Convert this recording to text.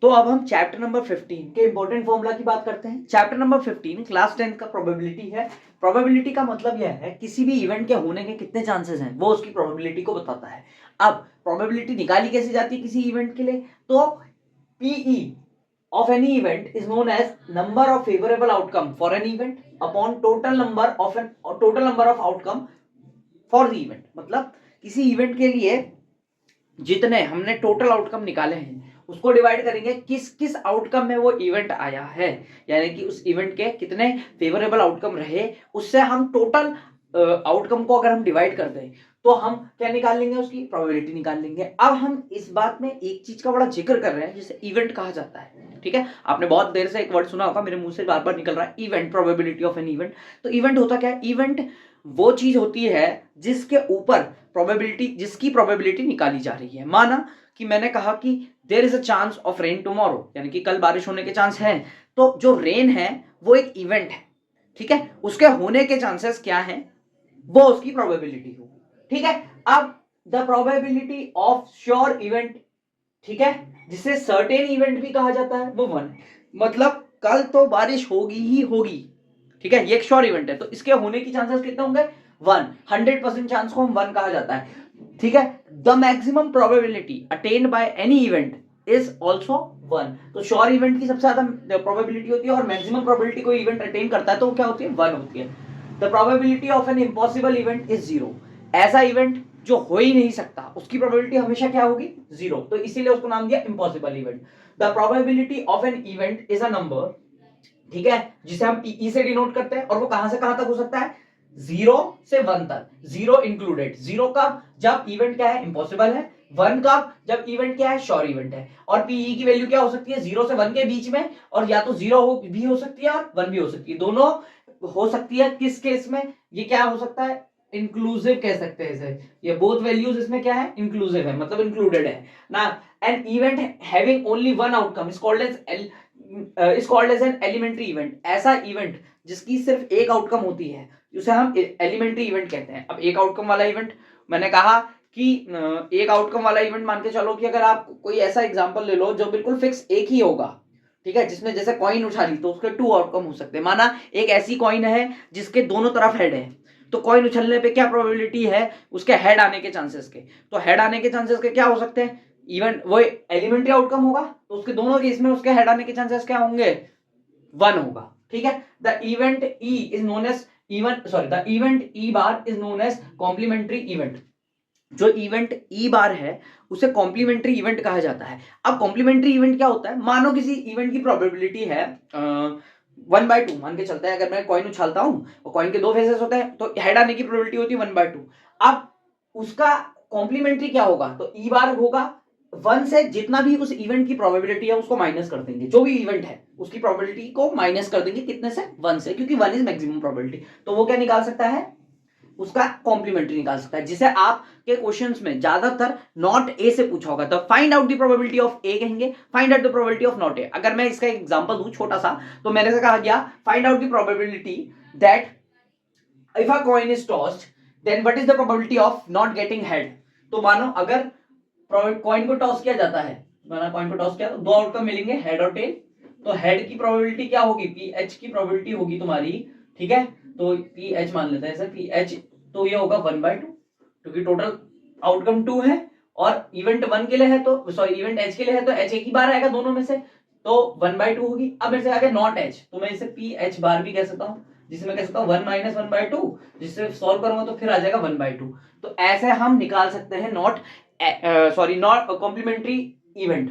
तो अब हम चैप्टर नंबर 15 के इंपॉर्टेंट फॉर्मूला की बात करते हैं। चैप्टर नंबर 15 क्लास 10 का प्रोबेबिलिटी है। प्रोबेबिलिटी का मतलब यह है किसी भी इवेंट के होने के कितने चांसेस हैं वो उसकी प्रोबेबिलिटी को बताता है। अब प्रोबेबिलिटी निकाली कैसे जाती है किसी इवेंट के लिए, तो PE of any event is known as number of favorable outcome for an event upon total number of outcome for the event। मतलब किसी इवेंट के लिए जितने हमने टोटल आउटकम निकाले हैं उसको डिवाइड करेंगे किस किस आउटकम में वो इवेंट आया है, यानी कि उस इवेंट के कितने फेवरेबल आउटकम रहे, उससे हम टोटल आउटकम को अगर हम डिवाइड कर दें तो हम क्या निकाल लेंगे, उसकी प्रोबेबिलिटी निकाल लेंगे। अब हम इस बात में एक चीज का बड़ा जिक्र कर रहे हैं जिसे इवेंट कहा जाता है। ठीक है, आपने बहुत देर से एक वर्ड सुना होगा, मेरे मुंह से बार बार निकल रहा है, event, probability of an event. तो इवेंट होता क्या है? इवेंट वो चीज होती है जिसके ऊपर प्रोबेबिलिटी, जिसकी प्रोबेबिलिटी निकाली जा रही है। माना कि मैंने कहा कि there is a chance of rain tomorrow, यानी कि कल बारिश होने के चांस हैं, तो जो रेन है वो एक इवेंट है। ठीक है, उसके होने के चांसेस क्या हैं वो उसकी प्रोबेबिलिटी होगी। ठीक है, अब the probability of sure event, ठीक है, जिसे सर्टेन इवेंट भी कहा जाता है, वो 1। मतलब कल तो बारिश होगी ही होगी। ठीक है, ये एक श्योर इवेंट है, तो इसके होने की चांसेस कितने होंगे? 1। 100% चांस को हम 1 कहा जाता है। ठीक है, the maximum probability attend by any event is also 1। तो श्योर इवेंट की सबसे ज्यादा प्रोबेबिलिटी होती है और मैक्सिमम प्रोबेबिलिटी कोई इवेंट अटेन करता है तो वो क्या होती है? 1 होती है। The probability of an impossible event is 0। ऐसा इवेंट जो हो ही नहीं सकता उसकी प्रोबेबिलिटी हमेशा क्या होगी? 0। तो इसीलिए उसको नाम दिया impossible event. The probability of an event is a number, ठीक है, जिसे हम पीई से डिनोट करते हैं, और वो कहां से कहां तक हो सकता है? 0 से 1 तक, 0 इंक्लूडेड। 0 कब? जब इवेंट क्या है? इम्पॉसिबल है। 1 कब? जब इवेंट क्या है? श्योर इवेंट है। और पीई की वैल्यू क्या हो सकती है? 0 से 1 के बीच में, और या तो 0 भी हो सकती है और 1 भी हो सकती है, दोनों हो सकती है। किस केस में ये क्या हो सकता है? इंक्लूसिव कह सकते हैं इसे। ये बोथ वैल्यूज इसमें क्या है? इंक्लूसिव है, मतलब इंक्लूडेड है ना। An event having only one outcome is called as an elementary event. ऐसा इवेंट जिसकी सिर्फ एक आउटकम होती है उसे हम एलिमेंट्री इवेंट कहते हैं। अब एक आउटकम वाला इवेंट, मैंने कहा कि एक आउटकम वाला इवेंट मान के चलो कि अगर आप कोई ऐसा एग्जांपल ले लो जो बिल्कुल फिक्स एक ही होगा, ठीक है, जिसमें जैसे कॉइन उछाली तो उसके 2 आउटकम हो सकते हैं। माना एक ऐसी कॉइन है जिसके दोनों तरफ हेड है, तो कॉइन उछलने पे क्या प्रोबेबिलिटी है? उसके हेड आने के चांसेस के। तो हेड आने के चांसेस के क्या हो सकते हैं? इवन वो एलिमेंट्री आउटकम होगा, तो उसके दोनों केस में उसके हेड आने के चांसेस क्या होंगे? 1 होगा। ठीक है, the event E is known as the event E bar is known as complementary event. जो इवेंट ई बार है उसे कॉम्प्लीमेंट्री इवेंट कहा जाता है। अब कॉम्प्लीमेंट्री इवेंट क्या होता है? मानो किसी इवेंट की प्रोबेबिलिटी है 1/2, मान के चलता है। अगर मैं कॉइन उछालता हूं और कॉइन के 2 फेसेस होते हैं तो हेड आने की प्रोबेबिलिटी होती है 1/2। अब उसका कॉम्प्लीमेंट्री क्या होगा? तो ई बार होगा 1 से जितना भी उस इवेंट की प्रोबेबिलिटी है उसको माइनस कर देंगे। जो भी इवेंट है उसकी प्रोबेबिलिटी को माइनस कर देंगे, कितने से? 1 से, क्योंकि 1 इज मैक्सिमम प्रोबेबिलिटी। तो वो क्या निकाल सकता है? उसका कॉम्प्लीमेंट्री निकाल सकता है, जिसे आपके क्वेश्चंस में ज्यादातर नॉट ए से पूछा होगा। तो find out the probability of A कहेंगे, find out the probability of not A. अगर मैं इसका एग्जांपल दूं छोटा सा, तो मेरे से कहा गया find out the probability that if a coin is tossed then what is the probability of not getting head. तो मानो अगर कॉइन को टॉस किया जाता है, माना कॉइन को टॉस किया तो 2 आउटकम मिलेंगे, हेड और टेल। तो हेड की प्रोबेबिलिटी क्या होगी? पी एच की प्रोबेबिलिटी होगी तुम्हारी, ठीक है, तो पी एच मान लेते हैं सर, पी एच, तो ये होगा 1/2, क्योंकि टोटल आउटकम 2 है और इवेंट 1 के लिए है, तो सॉरी इवेंट एच के लिए है तो एच एक ही बार आएगा दोनों में से, तो 1/2 होगी। अब मेरे से आगे नॉट एच, तो मैं इसे पी एच बार भी कह सकता हूँ, जिसे मैं कह सकता हूँ 1 - 1/2, जिससे सॉल्व करूंगा तो फिर आ जाएगा 1/2। तो ऐसे हम निकाल सकते हैं नॉट कॉम्प्लीमेंट्री इवेंट।